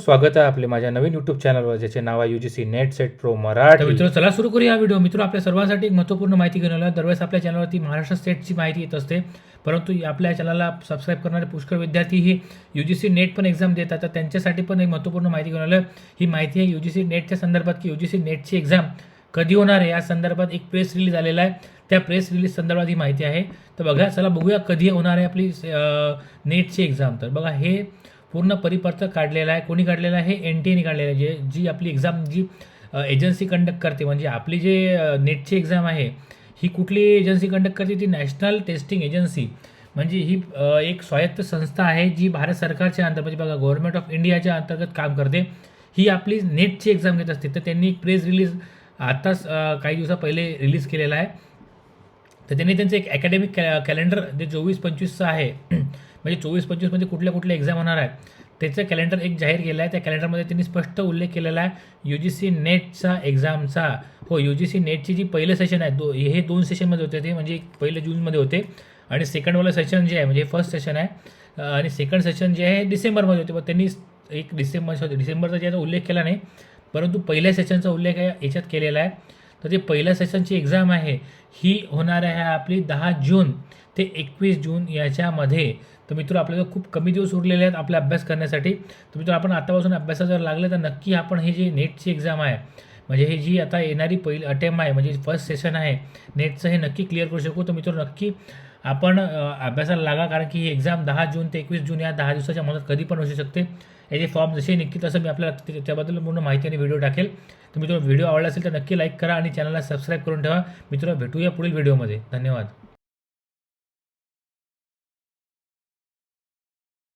स्वागत आहे आपले माझ्या नवीन यूट्यूब चॅनलवर, ज्याचे नाव आहे UGC net set pro Marathi. तर मित्र चला सुरू करूया हा व्हिडिओ. मित्र आपल्या सर्वांसाठी एक महत्त्वपूर्ण माहिती घेऊन आलो. दरवेळेस आपल्या चॅनलवरती महाराष्ट्र स्टेटची माहिती येत असते, परंतु आपल्या चॅनलला सबस्क्राईब करणारे पुष्कळ विद्यार्थी ही UGC नेट पण एक्झाम देतात, तर त्यांच्यासाठी पण एक महत्त्वपूर्ण माहिती घेऊन आलो. ही माहिती आहे UGC नेटच्या संदर्भात की UGC नेटची एक्झाम कधी होणार आहे या संदर्भात एक प्रेस रिलीज आलेला आहे. त्या प्रेस रिलीज संदर्भात ही माहिती आहे. तर बघा, चला बघूया कधी होणार आहे आपली नेटची एक्झाम. तर बघा, हे पूर्ण परिपत्र काढलेला आहे. कोणी काढलेलं आहे? NTA काढलेलं आहे. जी आपली एक्झाम जी एजन्सी कंडक्ट करते, म्हणजे आपली जे नेटची एक्झाम आहे ही कुठली एजन्सी कंडक्ट करते? ती नॅशनल टेस्टिंग एजन्सी. म्हणजे ही एक स्वायत्त संस्था आहे जी भारत सरकारच्या अंतर्गत, म्हणजे बघा गव्हर्नमेंट ऑफ इंडियाच्या अंतर्गत काम करते. ही आपली नेटची एक्झाम घेत असते. तर त्यांनी एक प्रेस रिलीज आत्ताच काही दिवसा पहिले रिलीज केलेला आहे. तर त्यांनी त्यांचं एक अकॅडमिक कॅलेंडर जे 24-25चं आहे, म्हणजे 24-25 मध्ये कुठल्या कुठल्या एक्झाम होणार आहे त्याचं कॅलेंडर एक जाहीर केलं आहे. त्या कॅलेंडरमध्ये त्यांनी स्पष्ट उल्लेख केलेला आहे UGC नेटचा एक्झामचा. हो, UGC नेटची जी पहिलं सेशन आहे हे 2 सेशनमध्ये होते. ते म्हणजे पहिलं जूनमध्ये होते आणि सेकंडवालं सेशन जे आहे म्हणजे फर्स्ट सेशन आहे आणि सेकंड सेशन जे आहे डिसेंबरमध्ये होते. पण त्यांनी एक डिसेंबरचा ज्याचा उल्लेख केला नाही, परंतु पहिल्या सेशनचा उल्लेख याच्यात केलेला आहे. तर ते पहिल्या सेशनची एक्झाम आहे ही होणार आहे आपली 10 जून ते 21 जून याच्यामध्ये. तर मित्र, आपल्याला खूप कमी दिवस उरलेले आहेत आपला अभ्यास करण्यासाठी. तर मित्र, आपण आतापासून अभ्यासात जर लागलं तर नक्की आपण हे जी नेटची एक्झाम आहे, म्हणजे हे जी आता येणारी पहिली अटेम्प्ट आहे, म्हणजे फर्स्ट सेशन आहे नेटचं, हे नक्की क्लिअर करू शकू. तर मित्र, नक्की आपण अभ्यासाला लागा, कारण की ही एक्झाम 10 जून ते 21 जून या 10 दिवसाच्या मधात कधी पण होऊ शकते. याचे फॉर्म जसे निघतील तसं मी आपल्याला त्याबद्दल पूर्ण माहिती आणि व्हिडिओ टाकेल. तर मित्र, व्हिडिओ आवडला असेल तर नक्की लाईक करा आणि चॅनलला सबस्क्राईब करून ठेवा. मित्र, भेटूया पुढील व्हिडिओमध्ये. धन्यवाद.